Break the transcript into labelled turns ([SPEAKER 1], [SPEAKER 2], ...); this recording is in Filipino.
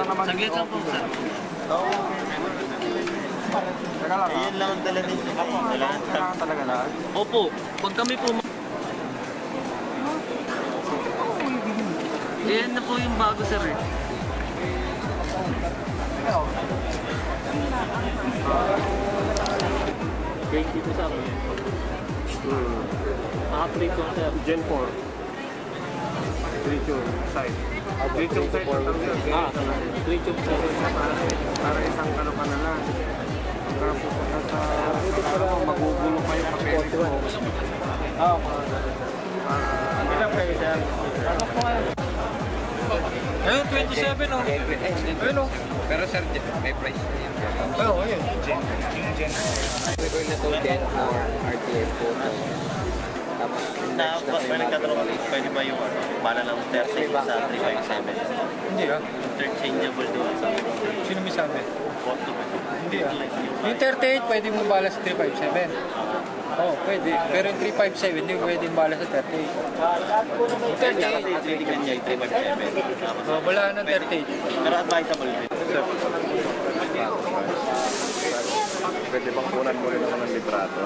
[SPEAKER 1] naman.
[SPEAKER 2] Saglit lang po, sir.
[SPEAKER 1] Oo. Teka lang.
[SPEAKER 3] Ayun lang ang dala nito.
[SPEAKER 1] Kailangan talaga lahat.
[SPEAKER 2] Opo, pag kami po... Yan na po yung bago, sir eh. Game dito sa akin. Naka-free ko, sir.
[SPEAKER 1] Gen 4. Three-tune side. Three-tune side lang yun.
[SPEAKER 2] Three-tube side.
[SPEAKER 1] Para isang kano ka na lang. Para pupunta sa... Magugulo pa yung papel ko. Ilang kayo dyan?
[SPEAKER 2] Ayun, 27 oh. Ayun oh.
[SPEAKER 3] Pero sir, may price na yan.
[SPEAKER 1] Oo, ayun. Gen.
[SPEAKER 3] Ito na to Gen 4 RTF po. Tapos
[SPEAKER 4] May nagtatanong kami, pwede ba yung bala ng 30 sa 357?
[SPEAKER 1] Hindi ah.
[SPEAKER 4] Interchangeable doon sa
[SPEAKER 1] Sino may sabi?
[SPEAKER 4] photo.
[SPEAKER 1] Hindi ah. Yung 38 pwede mo bala sa 357. Oo, pwede. Pero yung 357 hindi pwede bala sa 38.
[SPEAKER 4] Kasi tinitignan niya yung 357. Tapos,
[SPEAKER 1] Wala na 38.
[SPEAKER 4] pero advisable din.
[SPEAKER 5] Pwede bang kunan mo rin ako ng litrato?